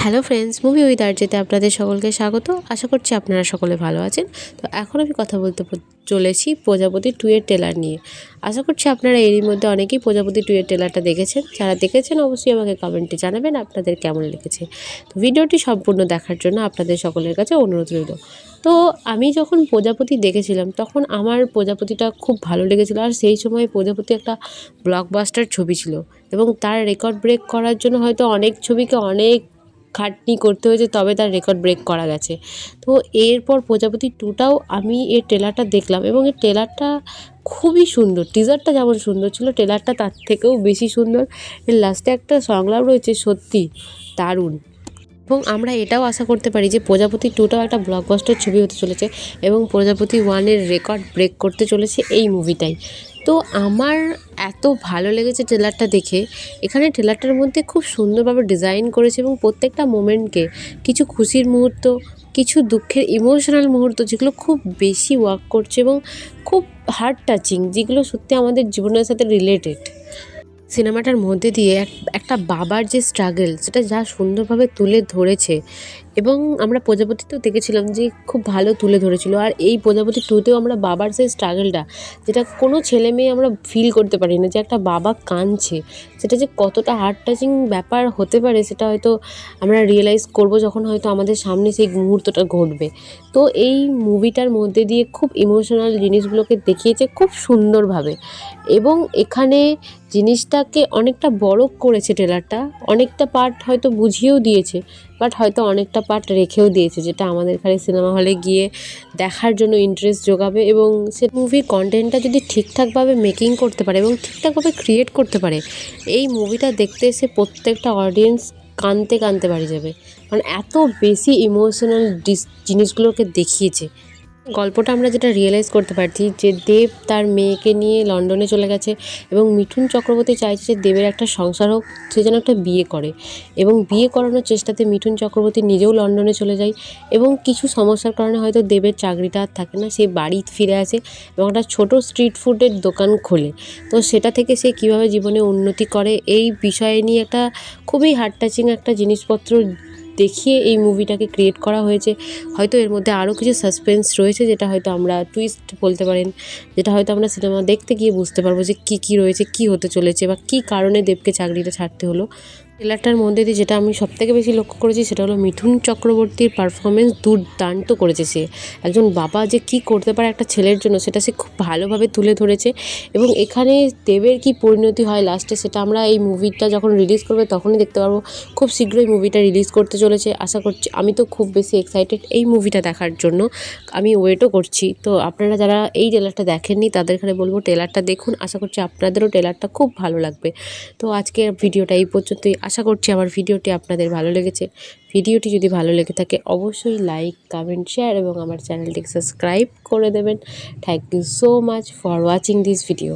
Hello friends, movie with আরজেতে আপনাদের সকলকে স্বাগত। আশা করছি আপনারা সকলে ভালো আছেন। তো এখন আমি কথা বলতে চলেছি প্রজাপতি 2 এর ট্রেলার নিয়ে। আশা করছি আপনারা এরই মধ্যে অনেকেই প্রজাপতি 2 এর ট্রেলারটা দেখেছেন। যারা দেখেছেন অবশ্যই আমাকে কমেন্টে জানাবেন আপনাদের কেমন লেগেছে। তো ভিডিওটি সম্পূর্ণ দেখার জন্য আপনাদের সকলের কাছে অনুরোধ রইল। তো আমি যখন প্রজাপতি দেখেছিলাম তখন আমার প্রজাপতিটা খুব ভালো লেগেছিলো, আর সেই সময় প্রজাপতি একটা ব্লকবাস্টার ছবি ছিল এবং তার রেকর্ড ব্রেক করার জন্য হয়তো অনেক ছবিকে অনেক খাটনি করতে হয়েছে, তবে তার রেকর্ড ব্রেক করা গেছে। তো এরপর প্রজাপতি 2টাও আমি এর ট্রেলারটা দেখলাম এবং এর ট্রেলারটা খুবই সুন্দর। টিজারটা যেমন সুন্দর ছিল, ট্রেলারটা তার থেকেও বেশি সুন্দর। এর লাস্টে একটা সংলাপ রয়েছে সত্যি দারুণ। এবং আমরা এটাও আশা করতে পারি যে প্রজাপতি 2টাও একটা ব্লকবাস্টার ছবি হতে চলেছে এবং প্রজাপতি 1-এর রেকর্ড ব্রেক করতে চলেছে এই মুভিটাই। তো আমার এত ভালো লেগেছে ট্রেলারটা দেখে। এখানে ট্রেলারটার মধ্যে খুব সুন্দরভাবে ডিজাইন করেছে এবং প্রত্যেকটা মোমেন্টকে, কিছু খুশির মুহূর্ত, কিছু দুঃখের ইমোশনাল মুহূর্ত যেগুলো খুব বেশি ওয়ার্ক করছে এবং খুব হার্ট টাচিং, যেগুলো সত্যি আমাদের জীবনের সাথে রিলেটেড। সিনেমাটার মধ্যে দিয়ে একটা বাবার যে স্ট্রাগল, সেটা যা সুন্দরভাবে তুলে ধরেছে। এবং আমরা প্রজাপতিতেও দেখেছিলাম যে খুব ভালো তুলে ধরেছিল, আর এই প্রজাপতি 2তেও আমরা বাবার সেই স্ট্রাগলটা, যেটা কোনো ছেলে মেয়ে আমরা ফিল করতে পারি না, যে একটা বাবা কাঁদছে, সেটা যে কতটা হার্ট টাচিং ব্যাপার হতে পারে সেটা হয়তো আমরা রিয়েলাইজ করব যখন হয়তো আমাদের সামনে সেই মুহূর্তটা ঘটবে। তো এই মুভিটার মধ্যে দিয়ে খুব ইমোশনাল জিনিসগুলোকে দেখিয়েছে খুব সুন্দরভাবে এবং এখানে জিনিসটাকে অনেকটা বড় করেছে ট্রেলারটা। অনেকটা পার্ট হয়তো বুঝিয়েও দিয়েছে, বাট হয়তো অনেকটা পার্ট রেখেও দিয়েছে, যেটা আমাদের এখানে সিনেমা হলে গিয়ে দেখার জন্য ইন্টারেস্ট জোগাবে। এবং সে মুভির কন্টেন্টটা যদি ঠিকঠাকভাবে মেকিং করতে পারে এবং ঠিকঠাকভাবে ক্রিয়েট করতে পারে, এই মুভিটা দেখতে এসে প্রত্যেকটা অডিয়েন্স কাঁদতে কাঁদতে বাড়ি যাবে, কারণ এত বেশি ইমোশনাল জিনিসগুলোকে দেখিয়েছে। গল্পটা আমরা যেটা রিয়েলাইজ করতে পারছি যে দেব তার মেয়েকে নিয়ে লন্ডনে চলে গেছে এবং মিঠুন চক্রবর্তী চাইছে যে দেবের একটা সংসার হোক, সে যেন একটা বিয়ে করে, এবং বিয়ে করানোর চেষ্টাতে মিঠুন চক্রবর্তী নিজেও লন্ডনে চলে যায় এবং কিছু সমস্যার কারণে হয়তো দেবের চাকরিটা আর থাকে না, সে বাড়ি ফিরে আসে এবং একটা ছোটো স্ট্রিট ফুডের দোকান খোলে। তো সেটা থেকে সে কীভাবে জীবনে উন্নতি করে এই বিষয়ে নিয়ে একটা খুবই হার্ট টাচিং একটা জিনিসপত্র দেখিয়ে এই মুভিটাকে ক্রিয়েট করা হয়েছে। হয়তো এর মধ্যে আরও কিছু সাসপেন্স রয়েছে, যেটা হয়তো আমরা টুইস্ট বলতে পারেন, যেটা হয়তো আমরা সিনেমা দেখতে গিয়ে বুঝতে পারবো যে কী রয়েছে, কী হতে চলেছে বা কী কারণে দেবকে চাকরিটা ছাড়তে হলো। ট্রেলারটার মধ্যে দিয়ে যেটা আমি সবথেকে বেশি লক্ষ্য করেছি সেটা হলো মিঠুন চক্রবর্তীর পারফরমেন্স দুর্দান্ত করেছে। সে একজন বাবা যে কী করতে পারে একটা ছেলের জন্য, সেটা সে খুব ভালোভাবে তুলে ধরেছে। এবং এখানে দেবের কী পরিণতি হয় লাস্টে, সেটা আমরা এই মুভিটা যখন রিলিজ করবে তখনই দেখতে পারবো। খুব শীঘ্রই মুভিটা রিলিজ করতে চলেছে আশা করছি। আমি তো খুব বেশি এক্সাইটেড এই মুভিটা দেখার জন্য, আমি ওয়েটও করছি। তো আপনারা যারা এই ট্রেলারটা দেখেননি তাদের এখানে বলবো ট্রেলারটা দেখুন, আশা করছি আপনাদেরও ট্রেলারটা খুব ভালো লাগবে। তো আজকের ভিডিওটা এই পর্যন্তই। আশা করছি আমার ভিডিওটি আপনাদের ভালো লেগেছে। ভিডিওটি যদি ভালো লেগে থাকে অবশ্যই লাইক, কমেন্ট, শেয়ার এবং আমার চ্যানেলটিকে সাবস্ক্রাইব করে দেবেন। Thank you so much for watching this video.